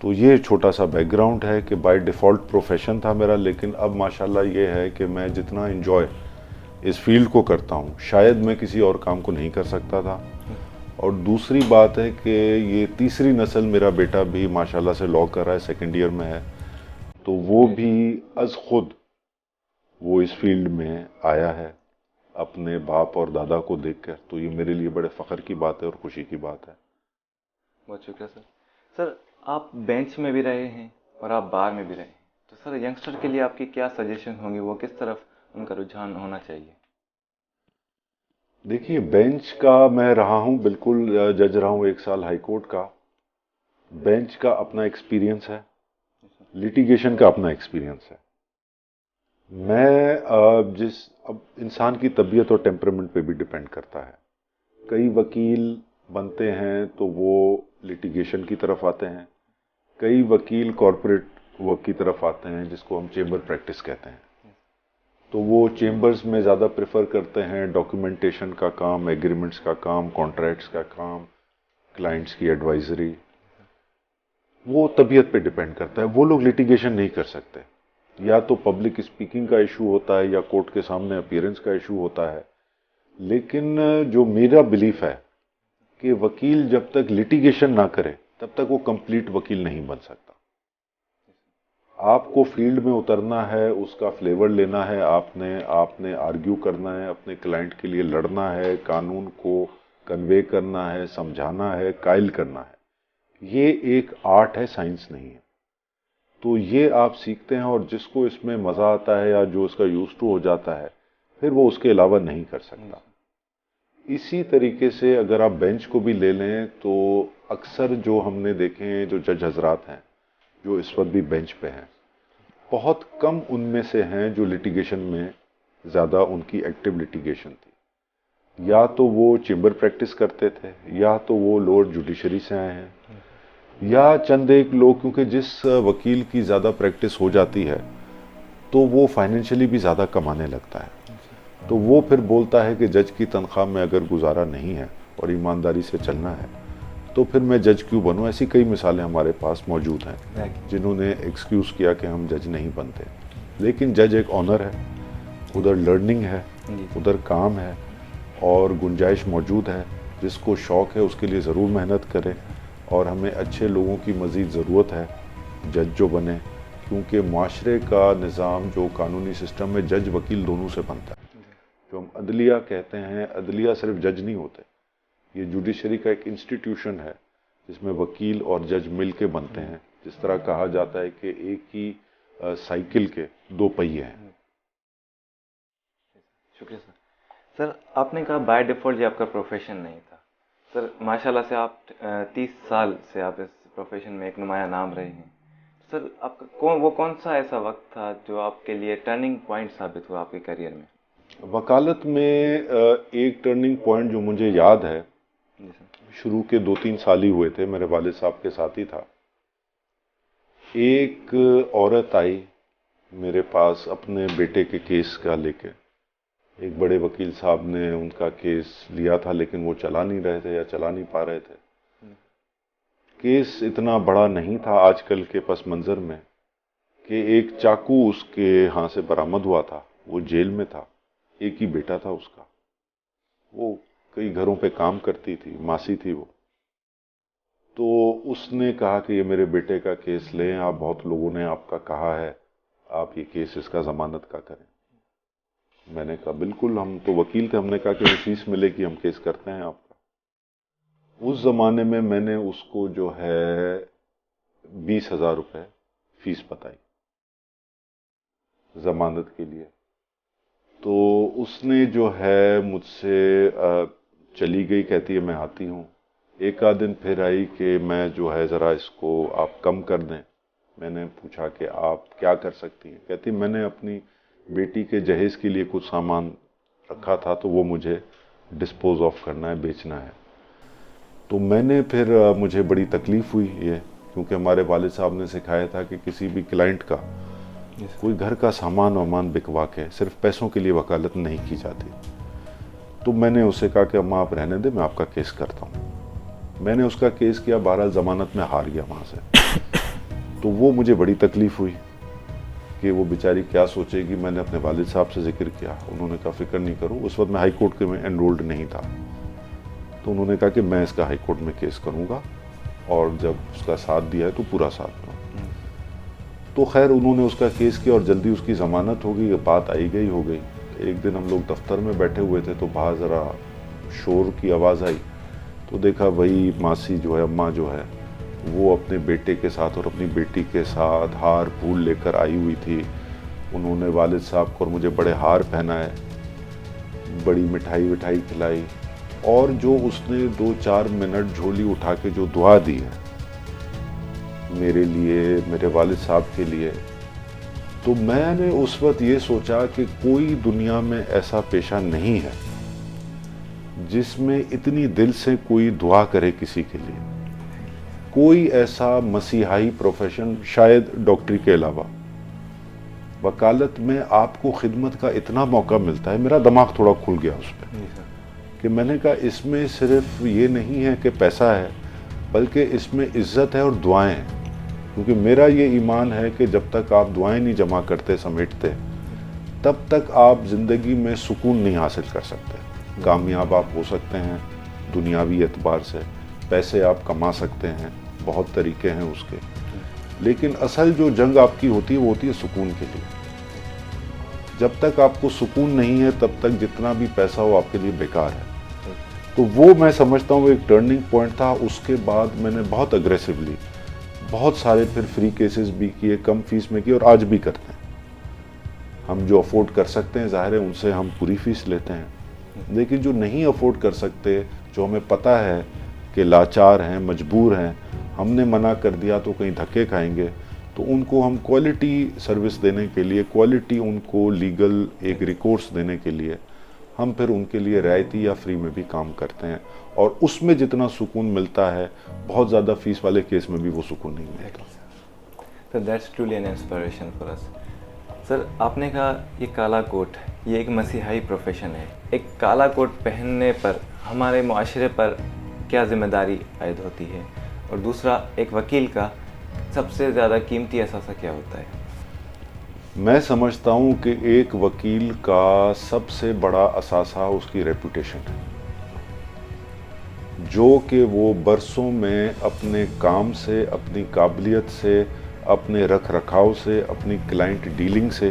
تو یہ چھوٹا سا بیک گراؤنڈ ہے کہ بائی ڈیفالٹ پروفیشن تھا میرا، لیکن اب ماشاءاللہ یہ ہے کہ میں جتنا انجوائے اس فیلڈ کو کرتا ہوں شاید میں کسی اور کام کو نہیں کر سکتا تھا. اور دوسری بات ہے کہ یہ تیسری نسل میرا بیٹا بھی ماشاءاللہ سے لاء کر رہا ہے، سیکنڈ ایئر میں ہے، تو وہ بھی از خود وہ اس فیلڈ میں آیا ہے اپنے باپ اور دادا کو دیکھ کر. تو یہ میرے لیے بڑے فخر کی بات ہے اور خوشی کی بات ہے. بہت شکریہ سر. سر آپ بینچ میں بھی رہے ہیں اور آپ بار میں بھی رہے ہیں، تو سر ینگسٹر کے لیے آپ کی کیا سجیشن ہوں گی، وہ کس طرف ان کا رجحان ہونا چاہیے؟ دیکھیے بینچ کا میں رہا ہوں، بالکل جج رہا ہوں 1 سال ہائی کورٹ کا. بینچ کا اپنا ایکسپیرینس ہے، لیٹیگیشن کا اپنا ایکسپیرینس ہے. میں اب انسان کی طبیعت اور ٹیمپرمنٹ پہ بھی ڈیپینڈ کرتا ہے. کئی وکیل بنتے ہیں تو وہ لیٹیگیشن کی طرف آتے ہیں، کئی وکیل کارپوریٹ ورک کی طرف آتے ہیں جس کو ہم چیمبر پریکٹس کہتے ہیں. تو وہ چیمبرز میں زیادہ پریفر کرتے ہیں ڈاکیومنٹیشن کا کام، ایگریمنٹس کا کام، کانٹریکٹس کا کام، کلائنٹس کی ایڈوائزری. وہ طبیعت پہ ڈیپینڈ کرتا ہے. وہ لوگ لیٹیگیشن نہیں کر سکتے، یا تو پبلک اسپیکنگ کا ایشو ہوتا ہے یا کورٹ کے سامنے اپیئرنس کا ایشو ہوتا ہے. لیکن جو میرا بلیف ہے کہ وکیل جب تک لیٹیگیشن نہ کرے تب تک وہ کمپلیٹ وکیل نہیں بن سکتا. آپ کو فیلڈ میں اترنا ہے، اس کا فلیور لینا ہے، آپ نے آرگیو کرنا ہے، اپنے کلائنٹ کے لیے لڑنا ہے، قانون کو کنوے کرنا ہے، سمجھانا ہے، قائل کرنا ہے. یہ ایک آرٹ ہے، سائنس نہیں ہے. تو یہ آپ سیکھتے ہیں، اور جس کو اس میں مزہ آتا ہے یا جو اس کا یوز ٹو ہو جاتا ہے پھر وہ اس کے علاوہ نہیں کر سکتا. اسی طریقے سے اگر آپ بینچ کو بھی لے لیں تو اکثر جو ہم نے دیکھے ہیں جو جج حضرات ہیں جو اس وقت بھی بینچ پہ ہیں، بہت کم ان میں سے ہیں جو لیٹیگیشن میں زیادہ ان کی ایکٹیو لیٹیگیشن تھی. یا تو وہ چیمبر پریکٹس کرتے تھے، یا تو وہ لوور جوڈیشری سے آئے ہیں، یا چند ایک لوگ کیونکہ جس وکیل کی زیادہ پریکٹس ہو جاتی ہے تو وہ فائنینشلی بھی زیادہ کمانے لگتا ہے. تو وہ پھر بولتا ہے کہ جج کی تنخواہ میں اگر گزارا نہیں ہے اور ایمانداری سے چلنا ہے تو پھر میں جج کیوں بنوں. ایسی کئی مثالیں ہمارے پاس موجود ہیں جنہوں نے ایکسکیوز کیا کہ ہم جج نہیں بنتے. لیکن جج ایک آنر ہے، ادھر لرننگ ہے، ادھر کام ہے اور گنجائش موجود ہے. جس کو شوق ہے اس کے لیے ضرور محنت کرے، اور ہمیں اچھے لوگوں کی مزید ضرورت ہے جج جو بنے، کیونکہ معاشرے کا نظام جو قانونی سسٹم میں جج وکیل دونوں سے بنتا ہے. جو ہم عدلیہ کہتے ہیں، عدلیہ صرف جج نہیں ہوتے، یہ جوڈیشری کا ایک انسٹیٹیوشن ہے جس میں وکیل اور جج مل کے بنتے ہیں. جس طرح کہا جاتا ہے کہ ایک ہی سائیکل کے 2 پہیے ہیں. شکریہ سر. سر آپ نے کہا بائی ڈیفالٹ یہ آپ کا پروفیشن نہیں تھا. سر ماشاءاللہ سے آپ 30 سال سے آپ اس پروفیشن میں ایک نمایاں نام رہے ہیں. سر آپ کا وہ کون سا ایسا وقت تھا جو آپ کے لیے ٹرننگ پوائنٹ ثابت ہوا آپ کے کیریئر میں؟ وکالت میں ایک ٹرننگ پوائنٹ جو مجھے یاد ہے، شروع کے 2-3 سال ہی ہوئے تھے، میرے والد صاحب کے ساتھ ہی تھا. ایک عورت آئی میرے پاس اپنے بیٹے کے کیس کا لے کے. ایک بڑے وکیل صاحب نے ان کا کیس لیا تھا لیکن وہ چلا نہیں رہے تھے یا چلا نہیں پا رہے تھے. کیس اتنا بڑا نہیں تھا آج کل کے پس منظر میں کہ ایک چاقو اس کے ہاں سے برآمد ہوا تھا. وہ جیل میں تھا، ایک ہی بیٹا تھا اس کا. وہ کئی گھروں پہ کام کرتی تھی، ماسی تھی وہ. تو اس نے کہا کہ یہ میرے بیٹے کا کیس لیں، آپ بہت لوگوں نے آپ کا کہا ہے، آپ یہ کیس اس کا ضمانت کا کریں. میں نے کہا بالکل، ہم تو وکیل تھے، ہم نے کہا کہ وہ فیس ملے گی، ہم کیس کرتے ہیں آپ کا. اس زمانے میں نے اس کو جو ہے 20,000 روپے فیس بتائی ضمانت کے لیے. تو اس نے جو ہے مجھ سے چلی گئی، کہتی ہے میں آتی ہوں. ایک آدھ دن پھر آئی کہ میں جو ہے ذرا اس کو آپ کم کر دیں. میں نے پوچھا کہ آپ کیا کر سکتی ہیں؟ کہتی میں نے اپنی بیٹی کے جہیز کے لیے کچھ سامان رکھا تھا تو وہ مجھے ڈسپوز آف کرنا ہے، بیچنا ہے. تو میں نے پھر مجھے بڑی تکلیف ہوئی یہ، کیونکہ ہمارے والد صاحب نے سکھایا تھا کہ کسی بھی کلائنٹ کا کوئی گھر کا سامان وامان بکوا کے صرف پیسوں کے لیے وکالت نہیں کی جاتی. تو میں نے اسے کہا کہ اماں آپ رہنے دیں، میں آپ کا کیس کرتا ہوں. میں نے اس کا کیس کیا، بہرحال ضمانت میں ہار گیا وہاں سے. تو وہ مجھے بڑی تکلیف ہوئی کہ وہ بیچاری کیا سوچے گی. میں نے اپنے والد صاحب سے ذکر کیا, انہوں نے کہا فکر نہیں کرو. اس وقت میں ہائی کورٹ کے میں انرولڈ نہیں تھا, تو انہوں نے کہا کہ میں اس کا ہائی کورٹ میں کیس کروں گا, اور جب اس کا ساتھ دیا ہے تو پورا ساتھ دوں. تو خیر انہوں نے اس کا کیس کیا اور جلدی اس کی ضمانت ہو گئی. بات آئی گئی ہو گئی. ایک دن ہم لوگ دفتر میں بیٹھے ہوئے تھے تو باہر ذرا شور کی آواز آئی, تو دیکھا وہی ماسی جو ہے, اماں جو ہے, وہ اپنے بیٹے کے ساتھ اور اپنی بیٹی کے ساتھ ہار پھول لے کر آئی ہوئی تھی. انہوں نے والد صاحب کو اور مجھے بڑے ہار پہنائے, بڑی مٹھائی وٹھائی کھلائی, اور جو اس نے 2-4 منٹ جھولی اٹھا کے جو دعا دی ہے میرے لیے, میرے والد صاحب کے لیے, تو میں نے اس وقت یہ سوچا کہ کوئی دنیا میں ایسا پیشہ نہیں ہے جس میں اتنی دل سے کوئی دعا کرے کسی کے لیے. کوئی ایسا مسیحائی پروفیشن شاید ڈاکٹری کے علاوہ, وکالت میں آپ کو خدمت کا اتنا موقع ملتا ہے. میرا دماغ تھوڑا کھل گیا اس پہ کہ میں نے کہا اس میں صرف یہ نہیں ہے کہ پیسہ ہے, بلکہ اس میں عزت ہے اور دعائیں ہیں. کیونکہ میرا یہ ایمان ہے کہ جب تک آپ دعائیں نہیں جمع کرتے, سمیٹتے, تب تک آپ زندگی میں سکون نہیں حاصل کر سکتے. کامیاب آپ ہو سکتے ہیں دنیاوی اعتبار سے, پیسے آپ کما سکتے ہیں, بہت طریقے ہیں اس کے, لیکن اصل جو جنگ آپ کی ہوتی ہے وہ ہوتی ہے سکون کے لیے. جب تک آپ کو سکون نہیں ہے تب تک جتنا بھی پیسہ ہو آپ کے لیے بیکار ہے. تو وہ میں سمجھتا ہوں وہ ایک ٹرننگ پوائنٹ تھا. اس کے بعد میں نے بہت اگریسولی بہت سارے پھر فری کیسز بھی کیے, کم فیس میں کیے, اور آج بھی کرتے ہیں. ہم جو افورڈ کر سکتے ہیں ظاہر ہے ان سے ہم پوری فیس لیتے ہیں, لیکن جو نہیں افورڈ کر سکتے, جو ہمیں پتہ ہے کہ لاچار ہیں, مجبور ہیں, ہم نے منع کر دیا تو کہیں دھکے کھائیں گے, تو ان کو ہم کوالٹی سروس دینے کے لیے, کوالٹی ان کو لیگل ایک ریکورس دینے کے لیے ہم پھر ان کے لیے رعایتی یا فری میں بھی کام کرتے ہیں. اور اس میں جتنا سکون ملتا ہے بہت زیادہ فیس والے کیس میں بھی وہ سکون نہیں ملتا. So that's truly an inspiration for us. سر آپ نے کہا یہ کالا کوٹ یہ ایک مسیحائی پروفیشن ہے. ایک کالا کوٹ پہننے پر ہمارے معاشرے پر کیا ذمہ داری عائد ہوتی ہے, اور دوسرا ایک وکیل کا سب سے زیادہ قیمتی اثاثہ کیا ہوتا ہے؟ میں سمجھتا ہوں کہ ایک وکیل کا سب سے بڑا اثاثہ اس کی ریپوٹیشن ہے, جو کہ وہ برسوں میں اپنے کام سے, اپنی قابلیت سے, اپنے رکھ رکھاؤ سے, اپنی کلائنٹ ڈیلنگ سے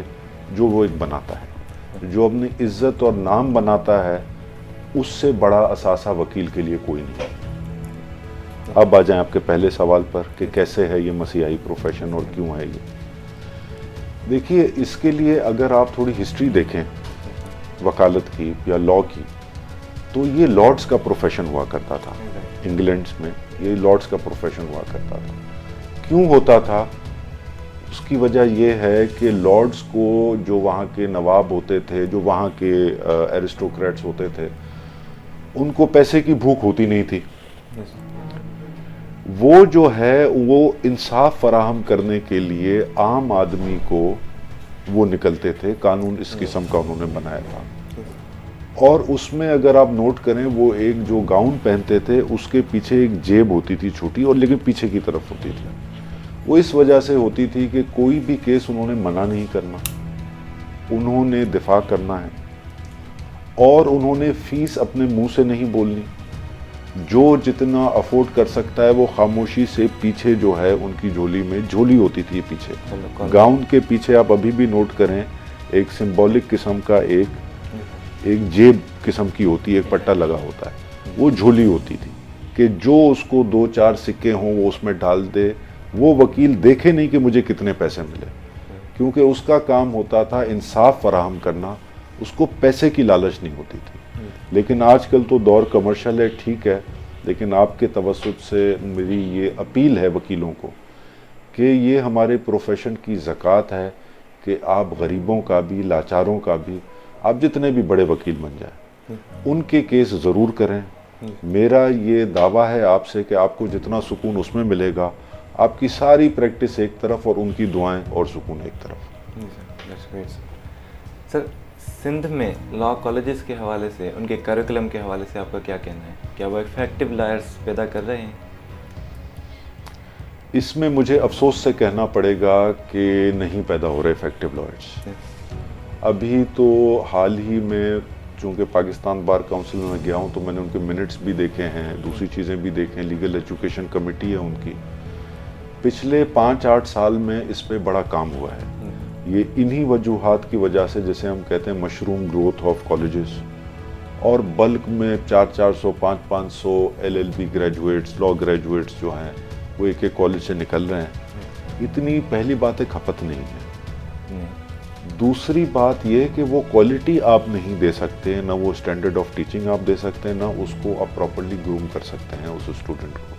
جو وہ ایک بناتا ہے, جو اپنی عزت اور نام بناتا ہے, اس سے بڑا اثاثہ وکیل کے لیے کوئی نہیں. اب آ جائیں آپ کے پہلے سوال پر کہ کیسے ہے یہ مسیحائی پروفیشن اور کیوں ہے یہ. دیکھیے اس کے لیے اگر آپ تھوڑی ہسٹری دیکھیں وکالت کی یا لاء کی, تو یہ لارڈز کا پروفیشن ہوا کرتا تھا. انگلینڈ میں یہ لارڈز کا پروفیشن ہوا کرتا تھا. کیوں ہوتا تھا؟ اس کی وجہ یہ ہے کہ لارڈز کو جو وہاں کے نواب ہوتے تھے, جو وہاں کے ایرسٹوکریٹس ہوتے تھے, ان کو پیسے کی بھوک ہوتی نہیں تھی. وہ جو ہے وہ انصاف فراہم کرنے کے لیے عام آدمی کو وہ نکلتے تھے. قانون اس قسم کا انہوں نے بنایا تھا, اور اس میں اگر آپ نوٹ کریں وہ ایک جو گاؤن پہنتے تھے اس کے پیچھے ایک جیب ہوتی تھی چھوٹی, اور لیکن پیچھے کی طرف ہوتی تھی. وہ اس وجہ سے ہوتی تھی کہ کوئی بھی کیس انہوں نے منع نہیں کرنا, انہوں نے دفاع کرنا ہے, اور انہوں نے فیس اپنے منہ سے نہیں بولنی. جو جتنا افورڈ کر سکتا ہے وہ خاموشی سے پیچھے جو ہے ان کی جھولی میں جھولی ہوتی تھی پیچھے. گاؤن کے پیچھے آپ ابھی بھی نوٹ کریں ایک سمبولک قسم کا ایک جیب قسم کی ہوتی ہے, ایک پٹا لگا ہوتا ہے, وہ جھولی ہوتی تھی کہ جو اس کو 2-4 سکے ہوں وہ اس میں ڈال دے. وہ وکیل دیکھے نہیں کہ مجھے کتنے پیسے ملے, کیونکہ اس کا کام ہوتا تھا انصاف فراہم کرنا, اس کو پیسے کی لالچ نہیں ہوتی تھی. لیکن آج کل تو دور کمرشل ہے, ٹھیک ہے, لیکن آپ کے توسط سے میری یہ اپیل ہے وکیلوں کو کہ یہ ہمارے پروفیشن کی زکوٰۃ ہے کہ آپ غریبوں کا بھی, لاچاروں کا بھی, آپ جتنے بھی بڑے وکیل بن جائیں ان کے کیس ضرور کریں. میرا یہ دعویٰ ہے آپ سے کہ آپ کو جتنا سکون اس میں ملے گا, آپ کی ساری پریکٹس ایک طرف اور ان کی دعائیں اور سکون ایک طرف. سر سندھ میں لاء کالجز کے حوالے سے, ان کے کریکولم کے حوالے سے آپ کا کیا کہنا ہے؟ کیا وہ افیکٹو لائرز پیدا کر رہے ہیں؟ اس میں مجھے افسوس سے کہنا پڑے گا کہ نہیں پیدا ہو رہے افیکٹو لائرس. ابھی تو حال ہی میں چونکہ پاکستان بار کونسل میں گیا ہوں تو میں نے ان کے منٹس بھی دیکھے ہیں, دوسری چیزیں بھی دیکھیں, لیگل ایجوکیشن کمیٹی ہے ان کی. پچھلے 5-8 سال میں اس پہ بڑا کام ہوا ہے. یہ انہی وجوہات کی وجہ سے جیسے ہم کہتے ہیں مشروم گروتھ آف کالجز, اور بلک میں 400 500 LLB گریجویٹس, لا گریجویٹس جو ہیں وہ ایک ایک کالج سے نکل رہے ہیں. اتنی پہلی بات ہے کھپت نہیں ہے. دوسری بات یہ کہ وہ کوالٹی آپ نہیں دے سکتے, نہ وہ اسٹینڈرڈ آف ٹیچنگ آپ دے سکتے ہیں, نہ اس کو آپ پراپرلی گروم کر سکتے ہیں اس اسٹوڈنٹ کو,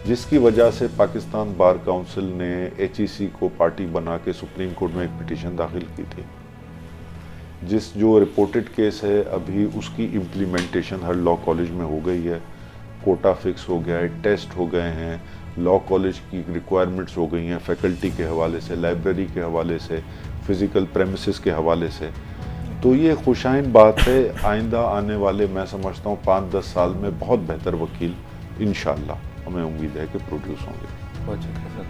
جس کی وجہ سے پاکستان بار کونسل نے HEC کو پارٹی بنا کے سپریم کورٹ میں ایک پٹیشن داخل کی تھی. جس جو رپورٹڈ کیس ہے ابھی اس کی امپلیمنٹیشن ہر لا کالج میں ہو گئی ہے, کوٹا فکس ہو گیا ہے, ٹیسٹ ہو گئے ہیں, لا کالج کی ریکوائرمنٹس ہو گئی ہیں فیکلٹی کے حوالے سے, لائبریری کے حوالے سے, فزیکل پریمیسز کے حوالے سے. تو یہ خوشائن بات ہے. آئندہ آنے والے میں سمجھتا ہوں 5-10 سال میں بہت بہتر وکیل انشاءاللہ ہمیں امید ہے کہ پروڈیوس ہوں گے. بہت شکریہ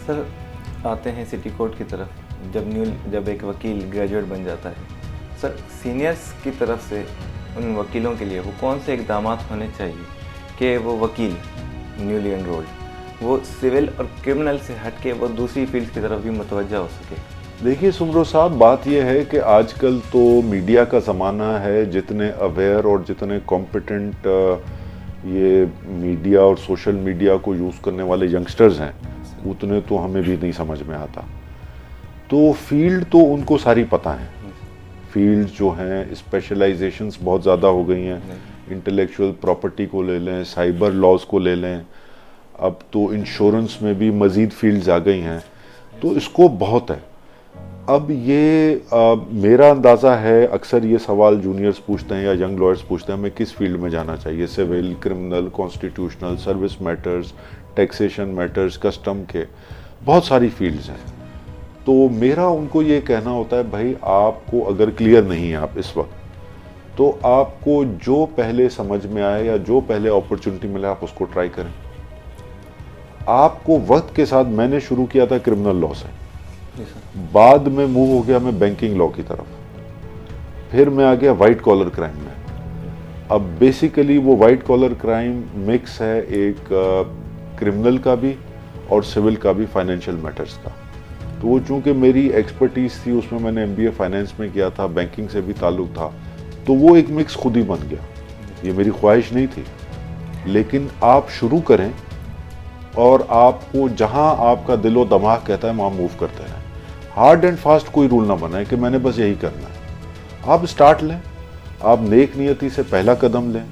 سر. سر آتے ہیں سٹی کورٹ کی طرف. جب ایک وکیل گریجویٹ بن جاتا ہے سر, سینئرز کی طرف سے ان وکیلوں کے لیے وہ کون سے اقدامات ہونے چاہیے کہ وہ وکیل نیولی انرولڈ وہ سول اور کرمنل سے ہٹ کے وہ دوسری فیلڈ کی طرف بھی متوجہ ہو سکے؟ دیکھیے سمرو صاحب, بات یہ ہے کہ آج کل تو میڈیا کا زمانہ ہے. جتنے اویئر اور جتنے کمپیٹنٹ یہ میڈیا اور سوشل میڈیا کو یوز کرنے والے ینگسٹرز ہیں اتنے تو ہمیں بھی نہیں سمجھ میں آتا. تو فیلڈ تو ان کو ساری پتہ ہیں. فیلڈ جو ہیں اسپیشلائزیشنز بہت زیادہ ہو گئی ہیں. انٹلیکچوئل پراپرٹی کو لے لیں, سائبر لاز کو لے لیں, اب تو انشورنس میں بھی مزید فیلڈز آ گئی ہیں. تو اس کو بہت ہے. اب یہ میرا اندازہ ہے, اکثر یہ سوال جونیئرز پوچھتے ہیں یا ینگ لائرز پوچھتے ہیں ہمیں کس فیلڈ میں جانا چاہیے, civil, criminal, constitutional, service matters, taxation matters, custom کے بہت ساری فیلڈز ہیں. تو میرا ان کو یہ کہنا ہوتا ہے بھائی آپ کو اگر کلیئر نہیں ہے آپ اس وقت, تو آپ کو جو پہلے سمجھ میں آئے یا جو پہلے اپرچونٹی ملے آپ اس کو ٹرائی کریں. آپ کو وقت کے ساتھ, میں نے شروع کیا تھا کرمنل لا سے, بعد میں موو ہو گیا میں بینکنگ لا کی طرف, پھر میں آ گیا وائٹ کالر کرائم میں. اب بیسیکلی وہ وائٹ کالر کرائم مکس ہے ایک کرمنل کا بھی اور سول کا بھی, فائنینشیل میٹرز کا. تو وہ چونکہ میری ایکسپرٹیز تھی اس میں نے MBA فائنینس میں کیا تھا, بینکنگ سے بھی تعلق تھا, تو وہ ایک مکس خود ہی بن گیا. یہ میری خواہش نہیں تھی, لیکن آپ شروع کریں اور آپ کو جہاں آپ کا دل و دماغ کہتا ہے وہاں موو کرتے رہیں. ہارڈ اینڈ فاسٹ کوئی رول نہ بنائے کہ میں نے بس یہی کرنا ہے. آپ سٹارٹ لیں, آپ نیک نیتی سے پہلا قدم لیں,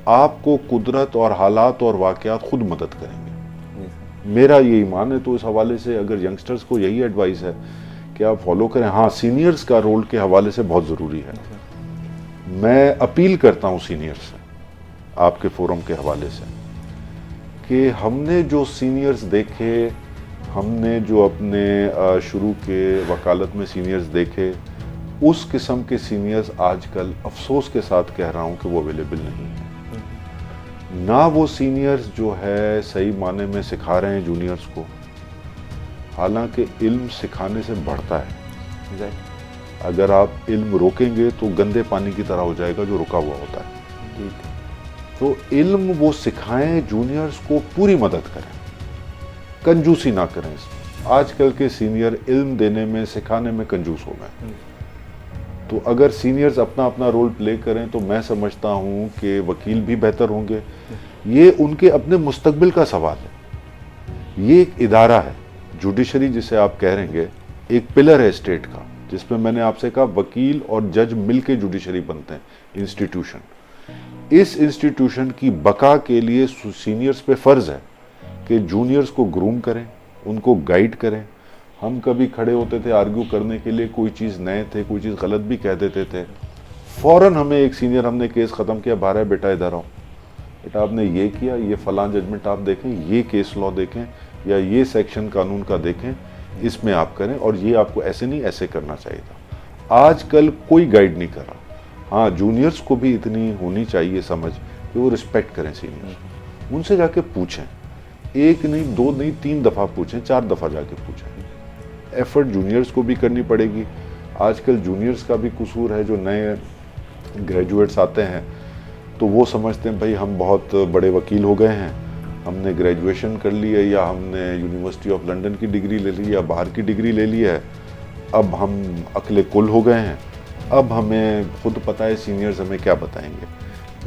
آپ کو قدرت اور حالات اور واقعات خود مدد کریں گے. میرا یہ ایمان ہے. تو اس حوالے سے اگر ینگسٹرز کو یہی ایڈوائس ہے کہ آپ فالو کریں. ہاں, سینئرز کا رول کے حوالے سے بہت ضروری ہے. میں اپیل کرتا ہوں سینئرز سے آپ کے فورم کے حوالے سے کہ ہم نے جو سینئرز دیکھے, ہم نے جو اپنے شروع کے وکالت میں سینئرز دیکھے, اس قسم کے سینئرز آج کل افسوس کے ساتھ کہہ رہا ہوں کہ وہ اویلیبل نہیں ہیں. نہ وہ سینئرز جو ہے صحیح معنی میں سکھا رہے ہیں جونیئرز کو, حالانکہ علم سکھانے سے بڑھتا ہے. اگر آپ علم روکیں گے تو گندے پانی کی طرح ہو جائے گا جو رکا ہوا ہوتا ہے. تو علم وہ سکھائیں, جونیئرز کو پوری مدد کریں, کنجوسی نہ کریں. آج کل کے سینئر علم دینے میں, سکھانے میں کنجوس ہو گئے. تو اگر سینئرز اپنا اپنا رول پلے کریں تو میں سمجھتا ہوں کہ وکیل بھی بہتر ہوں گے. یہ ان کے اپنے مستقبل کا سوال ہے. یہ ایک ادارہ ہے جوڈیشری جسے آپ کہہ رہیں گے, ایک پلر ہے اسٹیٹ کا, جس میں نے آپ سے کہا وکیل اور جج مل کے جوڈیشری بنتے ہیں, انسٹیٹیوشن. اس انسٹیٹیوشن کی بقا کے لیے سینئرز پہ فرض ہے کہ جونیئرز کو گروم کریں, ان کو گائیڈ کریں. ہم کبھی کھڑے ہوتے تھے آرگیو کرنے کے لیے, کوئی چیز نئے تھے, کوئی چیز غلط بھی کہہ دیتے تھے, فوراً ہمیں ایک سینئر, ہم نے کیس ختم کیا, باہر ہے بیٹا ادھر آؤ, بیٹا آپ نے یہ کیا, یہ فلاں ججمنٹ آپ دیکھیں, یہ کیس لا دیکھیں, یا یہ سیکشن قانون کا دیکھیں, اس میں آپ کریں, اور یہ آپ کو ایسے نہیں ایسے کرنا چاہیے تھا. آج کل کوئی گائیڈ نہیں کر رہا. ہاں, جونیئرز کو بھی اتنی ہونی چاہیے سمجھ کہ وہ رسپیکٹ کریں سینئرز. ان سے جا کے پوچھیں ایک نہیں، دو نہیں، 3 دفعہ پوچھیں، 4 دفعہ جا کے پوچھیں. ایفرٹ جونیئرز کو بھی کرنی پڑے گی. آج کل جونیئرز کا بھی قصور ہے. جو نئے گریجویٹس آتے ہیں تو وہ سمجھتے ہیں بھائی ہم بہت بڑے وکیل ہو گئے ہیں, ہم نے گریجویشن کر لی ہے, یا ہم نے یونیورسٹی آف لنڈن کی ڈگری لے لی, یا باہر کی ڈگری لے لی ہے, اب ہم عقل کل ہو گئے ہیں, اب ہمیں خود پتہ ہے سینئرز ہمیں کیا بتائیں گے.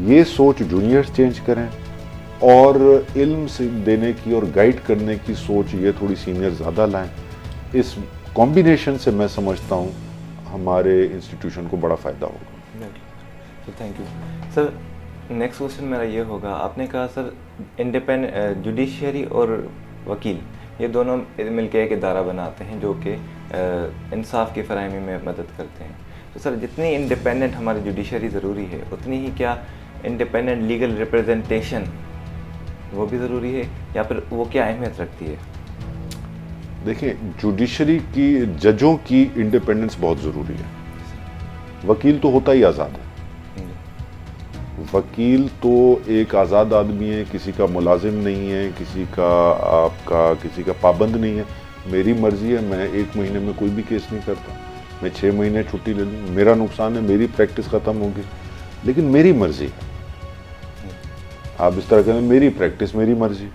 یہ سوچ جونیئرز چینج کریں, اور علم سے دینے کی اور گائیڈ کرنے کی سوچ یہ تھوڑی سینئر زیادہ لائیں. اس کمبینیشن سے میں سمجھتا ہوں ہمارے انسٹیٹیوشن کو بڑا فائدہ ہوگا. Thank you sir. Next question میرا یہ ہوگا, آپ نے کہا سر جوڈیشری اور وکیل یہ دونوں مل کے ایک ادارہ بناتے ہیں جو کہ انصاف کی فراہمی میں مدد کرتے ہیں. تو سر جتنی انڈیپینڈنٹ ہماری جوڈیشری ضروری ہے اتنی ہی کیا انڈیپینڈنٹ لیگل ریپرزنٹیشن وہ بھی ضروری ہے, یا پھر وہ کیا اہمیت رکھتی ہے؟ دیکھیں, جوڈیشری کی ججوں کی انڈیپینڈنس بہت ضروری ہے. وکیل تو ہوتا ہی آزاد ہے. وکیل تو ایک آزاد آدمی ہے, کسی کا ملازم نہیں ہے, کسی کا پابند نہیں ہے. میری مرضی ہے, میں 1 مہینے میں کوئی بھی کیس نہیں کرتا, میں 6 مہینے چھٹی لے لوں, میرا نقصان ہے, میری پریکٹس ختم ہوگی, لیکن میری مرضی ہے. آپ اس طرح کہیں میری پریکٹس میری مرضی.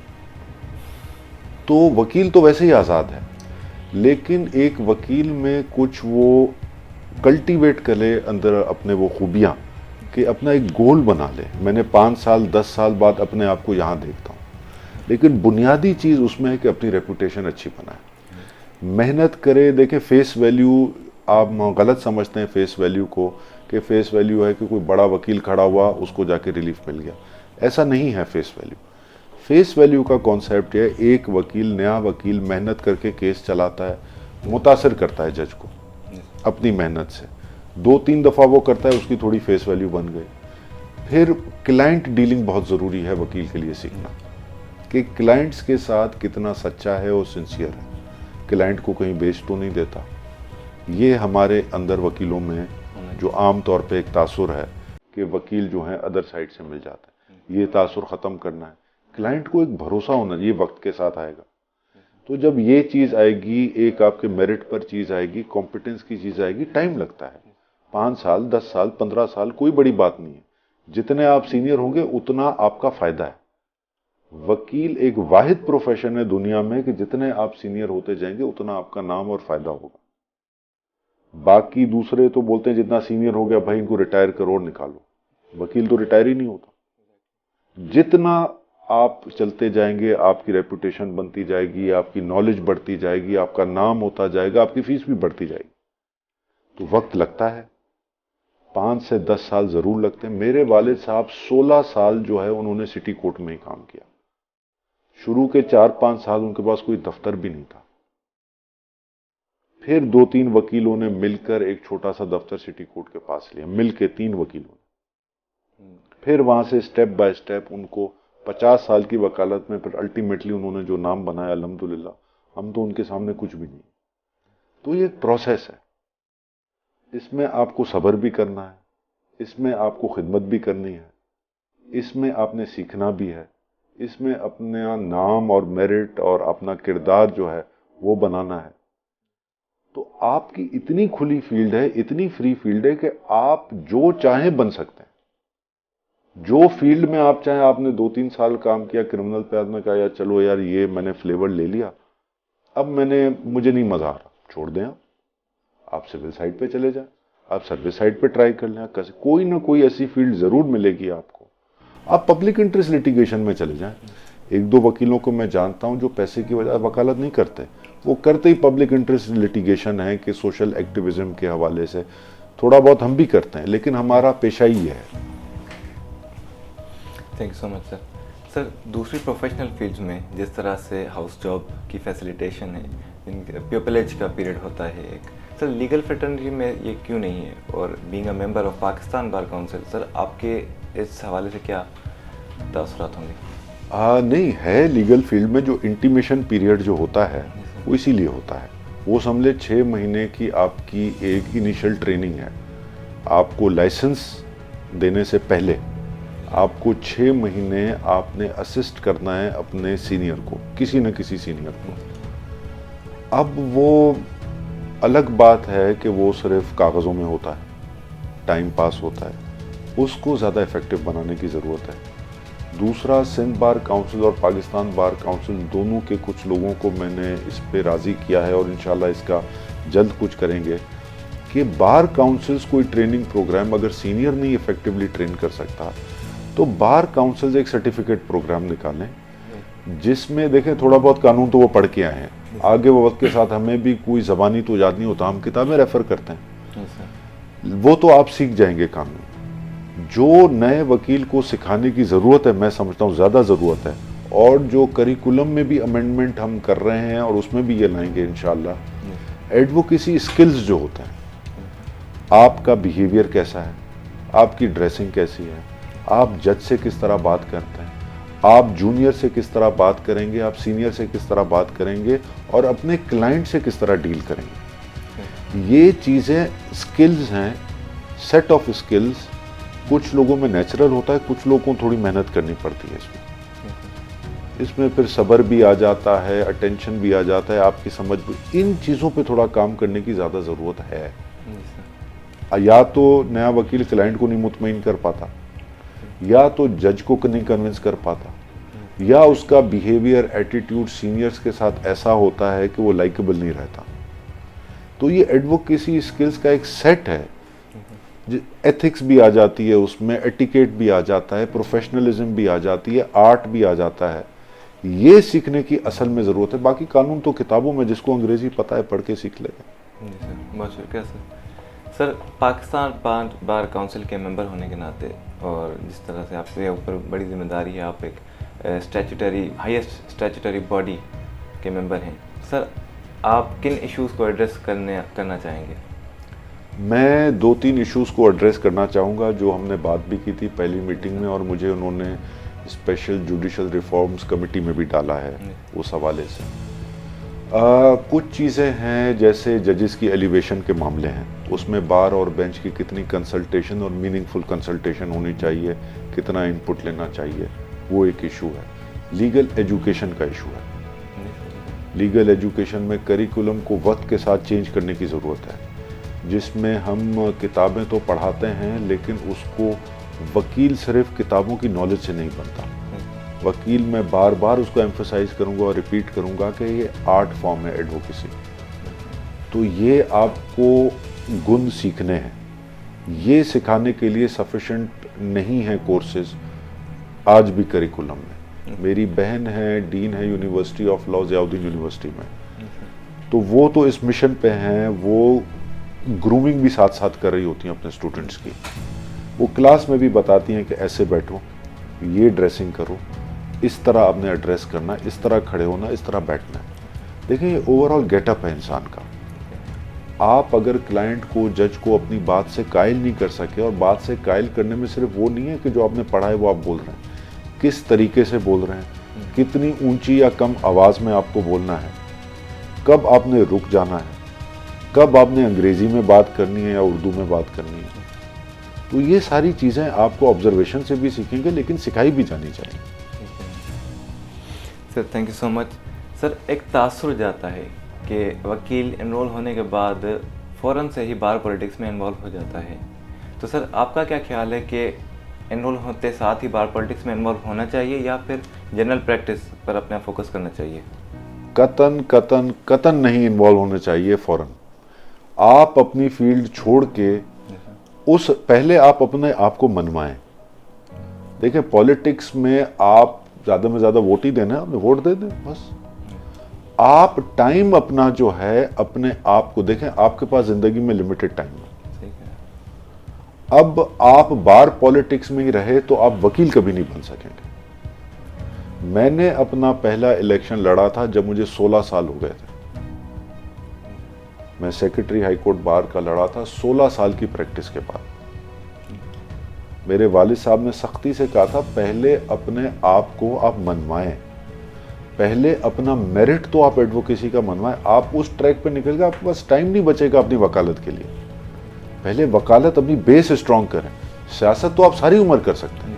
تو وکیل تو ویسے ہی آزاد ہے, لیکن ایک وکیل میں کچھ وہ کلٹیویٹ کر لے اندر اپنے وہ خوبیاں, کہ اپنا ایک گول بنا لے. میں نے 5 سال 10 سال بعد اپنے آپ کو یہاں دیکھتا ہوں, لیکن بنیادی چیز اس میں ہے کہ اپنی ریپوٹیشن اچھی بنائے, محنت کرے. دیکھیں فیس ویلیو آپ غلط سمجھتے ہیں فیس ویلیو کو, کہ فیس ویلیو ہے کہ کوئی بڑا وکیل کھڑا ہوا اس کو جا کے ریلیف مل گیا. ایسا نہیں ہے فیس ویلیو. فیس ویلیو کا کانسیپٹ ہے ایک وکیل, نیا وکیل محنت کر کے کیس چلاتا ہے, متاثر کرتا ہے جج کو اپنی محنت سے, 2-3 دفعہ وہ کرتا ہے, اس کی تھوڑی فیس ویلیو بن گئی. پھر کلائنٹ ڈیلنگ بہت ضروری ہے وکیل کے لیے سیکھنا, کہ کلائنٹس کے ساتھ کتنا سچا ہے اور سنسیئر ہے, کلائنٹ کو کہیں بیچ تو نہیں دیتا. یہ ہمارے اندر وکیلوں میں جو عام طور پہ ایک تاثر ہے کہ وکیل جو ہیں ادر سائڈ سے مل جاتا ہے, یہ تاثر ختم کرنا ہے. کلائنٹ کو ایک بھروسہ ہونا, یہ وقت کے ساتھ آئے گا. تو جب یہ چیز آئے گی, ایک آپ کے میرٹ پر چیز آئے گی, کمپیٹنس کی چیز آئے گی, ٹائم لگتا ہے. 5 سال 10 سال 15 سال کوئی بڑی بات نہیں ہے. جتنے آپ سینئر ہوں گے اتنا آپ کا فائدہ ہے. وکیل ایک واحد پروفیشن ہے دنیا میں کہ جتنے آپ سینئر ہوتے جائیں گے اتنا آپ کا نام اور فائدہ ہوگا. باقی دوسرے تو بولتے ہیں جتنا سینئر ہو گیا بھائی ان کو ریٹائر کرو اور نکالو. وکیل تو ریٹائر ہی نہیں ہوتا. جتنا آپ چلتے جائیں گے آپ کی ریپوٹیشن بنتی جائے گی, آپ کی نالج بڑھتی جائے گی, آپ کا نام ہوتا جائے گا, آپ کی فیس بھی بڑھتی جائے گی. تو وقت لگتا ہے, 5 سے 10 سال ضرور لگتے ہیں. میرے والد صاحب 16 سال جو ہے انہوں نے سٹی کورٹ میں ہی کام کیا. شروع کے 4-5 سال ان کے پاس کوئی دفتر بھی نہیں تھا. پھر 2-3 وکیلوں نے مل کر ایک چھوٹا سا دفتر سٹی کورٹ کے پاس لیا, مل کے 3 وکیلوں نے. پھر وہاں سے سٹیپ بائی سٹیپ ان کو 50 سال کی وکالت میں پھر الٹیمیٹلی انہوں نے جو نام بنایا, الحمدللہ ہم تو ان کے سامنے کچھ بھی نہیں. تو یہ ایک پروسیس ہے, اس میں آپ کو صبر بھی کرنا ہے, اس میں آپ کو خدمت بھی کرنی ہے, اس میں آپ نے سیکھنا بھی ہے, اس میں اپنا نام اور میرٹ اور اپنا کردار جو ہے وہ بنانا ہے. تو آپ کی اتنی کھلی فیلڈ ہے, اتنی فری فیلڈ ہے کہ آپ جو چاہیں بن سکتے ہیں. جو فیلڈ میں آپ چاہیں, آپ نے 2-3 سال کام کیا کرمنل پہ, آپ نے کہا یار چلو یار یہ میں نے فلیور لے لیا, اب مجھے نہیں مزہ آ رہا, چھوڑ دیں. آپ سول سائڈ پہ چلے جائیں, آپ سروس سائڈ پہ ٹرائی کر لیں. کوئی نہ کوئی ایسی فیلڈ ضرور ملے گی آپ کو. آپ پبلک انٹرسٹ لیٹیگیشن میں چلے جائیں. 1-2 وکیلوں کو میں جانتا ہوں جو پیسے کی وجہ وکالت نہیں کرتے, وہ کرتے ہی پبلک انٹرسٹ لیٹیگیشن ہے کہ سوشل ایکٹیویزم کے حوالے سے. تھوڑا بہت ہم بھی کرتے ہیں, لیکن ہمارا پیشہ ہی ہے. تھینک یو سو مچ سر. سر دوسری پروفیشنل فیلڈز میں جس طرح سے ہاؤس جاب کی فیسیلیٹیشن ہے, پیپلیج کا پیریڈ ہوتا ہے ایک, سر لیگل فریٹرنیٹی میں یہ کیوں نہیں ہے؟ اور being a member of Pakistan bar council, sir آپ کے اس حوالے سے کیا تاثرات ہوں گے؟ نہیں ہے, لیگل فیلڈ میں جو انٹیمیشن پیریڈ جو ہوتا ہے وہ اسی لیے ہوتا ہے. وہ سمجھے 6 مہینے کی آپ کی ایک انیشل ٹریننگ ہے. آپ کو لائسنس دینے سے پہلے آپ کو 6 مہینے آپ نے اسسٹ کرنا ہے اپنے سینئر کو, کسی نہ کسی سینئر کو. اب وہ الگ بات ہے کہ وہ صرف کاغذوں میں ہوتا ہے, ٹائم پاس ہوتا ہے, اس کو زیادہ افیکٹو بنانے کی ضرورت ہے. دوسرا, سندھ بار کاؤنسل اور پاکستان بار کاؤنسل دونوں کے کچھ لوگوں کو میں نے اس پہ راضی کیا ہے, اور انشاءاللہ اس کا جلد کچھ کریں گے, کہ بار کاؤنسلز کوئی ٹریننگ پروگرام اگر سینئر نہیں افیکٹولی ٹرین کر سکتا تو بار کاؤنسلز ایک سرٹیفکیٹ پروگرام نکالیں جس میں دیکھیں تھوڑا بہت قانون تو وہ پڑھ کے آئے ہیں, آگے وہ وقت کے ساتھ ہمیں بھی کوئی زبانی تو یاد نہیں ہوتا, ہم کتابیں ریفر کرتے ہیں, وہ تو آپ سیکھ جائیں گے قانون. جو نئے وکیل کو سکھانے کی ضرورت ہے, میں سمجھتا ہوں زیادہ ضرورت ہے, اور جو کریکولم میں بھی امینڈمنٹ ہم کر رہے ہیں اور اس میں بھی یہ لائیں گے انشاءاللہ, ایڈوکیسی سکلز جو ہوتے ہیں, آپ کا بیہیویئر کیسا ہے, آپ کی ڈریسنگ کیسی ہے, آپ جج سے کس طرح بات کرتے ہیں, آپ جونیئر سے کس طرح بات کریں گے, آپ سینئر سے کس طرح بات کریں گے, اور اپنے کلائنٹ سے کس طرح ڈیل کریں گے. یہ چیزیں سکلز ہیں, سیٹ آف سکلز. کچھ لوگوں میں نیچرل ہوتا ہے, کچھ لوگوں کو تھوڑی محنت کرنی پڑتی ہے اس میں پھر صبر بھی آ جاتا ہے, اٹینشن بھی آ جاتا ہے, آپ کی سمجھ بھی. ان چیزوں پہ تھوڑا کام کرنے کی زیادہ ضرورت ہے. یا تو نیا وکیل کلائنٹ کو نہیں مطمئن کر پاتا, یا تو جج کو نہیں کنونس کر پاتا, یا اس کا بیہیویئر ایٹیٹیوڈ سینئرز کے ساتھ ایسا ہوتا ہے کہ وہ لائکیبل نہیں رہتا. تو یہ ایڈوکیسی سکلز کا ایک سیٹ ہے, ایتھکس بھی آ جاتی ہے اس میں, ایٹیکیٹ بھی آ جاتا ہے, پروفیشنلزم بھی آ جاتی ہے, آرٹ بھی آ جاتا ہے. یہ سیکھنے کی اصل میں ضرورت ہے. باقی قانون تو کتابوں میں, جس کو انگریزی پتہ ہے پڑھ کے سیکھ لے گا. جی سر, بہت شکریہ سر. سر, پاکستان بار کاؤنسل کے ممبر ہونے کے ناطے, اور جس طرح سے آپ کے اوپر بڑی ذمہ داری ہے, آپ ایک ہائیسٹ اسٹیچوٹری باڈی کے ممبر ہیں, سر آپ کن ایشوز کو ایڈریس کرنا چاہیں گے؟ میں 2-3 ایشوز کو ایڈریس کرنا چاہوں گا جو ہم نے بات بھی کی تھی پہلی میٹنگ میں, اور مجھے انہوں نے اسپیشل جوڈیشل ریفارمز کمیٹی میں بھی ڈالا ہے اس حوالے سے. کچھ چیزیں ہیں جیسے ججز کی ایلیویشن کے معاملے ہیں, اس میں بار اور بینچ کی کتنی کنسلٹیشن اور میننگ فل کنسلٹیشن ہونی چاہیے, کتنا ان پٹ لینا چاہیے, وہ ایک ایشو ہے. لیگل ایجوکیشن کا ایشو ہے. لیگل ایجوکیشن میں کریکولم کو وقت کے ساتھ چینج کرنے کی ضرورت ہے, جس میں ہم کتابیں تو پڑھاتے ہیں لیکن اس کو وکیل صرف کتابوں کی نالج سے نہیں بنتا. وکیل میں بار بار اس کو ایمفسائز کروں گا اور ریپیٹ کروں گا کہ یہ آرٹ فارم ہے ایڈوکیسی. تو یہ آپ کو گن سیکھنے ہیں, یہ سکھانے کے لیے سفیشینٹ نہیں ہے کورسز آج بھی کریکولم میں. میری بہن ہے, ڈین ہے university of law Zia Uddin university میں, تو وہ تو اس مشن پہ ہیں, وہ گرومنگ بھی ساتھ ساتھ کر رہی ہوتی ہیں اپنے اسٹوڈنٹس کی. وہ کلاس میں بھی بتاتی ہیں کہ ایسے بیٹھو, یہ ڈریسنگ کرو, اس طرح آپ نے ایڈریس کرنا, اس طرح کھڑے ہونا, اس طرح بیٹھنا ہے. دیکھیں یہ اوور آل گیٹ اپ ہے انسان کا. آپ اگر کلائنٹ کو, جج کو اپنی بات سے قائل نہیں کر سکے, اور بات سے قائل کرنے میں صرف وہ نہیں ہے کہ جو آپ نے پڑھا ہے وہ آپ بول رہے ہیں, کس طریقے سے بول رہے ہیں, کتنی اونچی یا کم آواز میں آپ کو بولنا ہے, کب آپ نے رک جانا ہے, کب آپ نے انگریزی میں بات کرنی ہے یا اردو میں بات کرنی ہے. تو یہ ساری چیزیں آپ کو آبزرویشن سے بھی سیکھیں گے, لیکن سکھائی بھی جانی چاہیے. سر تھینک یو سو مچ. سر ایک تاثر جاتا ہے کہ وکیل انرول ہونے کے بعد فوراً سے ہی بار پولیٹکس میں انوالو ہو جاتا ہے, تو سر آپ کا کیا خیال ہے کہ انرول ہوتے ساتھ ہی بار پولیٹکس میں انوالو ہونا چاہیے یا پھر جنرل پریکٹس پر اپنا فوکس کرنا چاہیے؟ قطن نہیں انوالو ہونا چاہیے فوراً. آپ اپنی فیلڈ چھوڑ کے پہلے آپ اپنے آپ کو منوائیں. دیکھیں پولیٹکس میں آپ زیادہ میں زیادہ ووٹ ہی دینا, آپ نے ووٹ دے دیں بس. آپ ٹائم اپنا جو ہے اپنے آپ کو دیکھیں, آپ کے پاس زندگی میں لمیٹڈ ٹائم ہے. اب آپ بار پولیٹکس میں ہی رہے تو آپ وکیل کبھی نہیں بن سکیں گے. میں نے اپنا پہلا الیکشن لڑا تھا جب مجھے 16 سال ہو گئے تھے. میں سیکرٹری ہائی کورٹ بار کا لڑا تھا 16 سال کی پریکٹس کے بعد. میرے والد صاحب نے سختی سے کہا تھا پہلے اپنے آپ کو آپ منوائیں, پہلے اپنا میرٹ تو آپ ایڈوکیسی کا منوائیں. آپ اس ٹریک پہ نکل گئے, آپ کے پاس ٹائم نہیں بچے گا اپنی وکالت کے لیے. پہلے وکالت اپنی بیس اسٹرانگ کریں. سیاست تو آپ ساری عمر کر سکتے ہیں,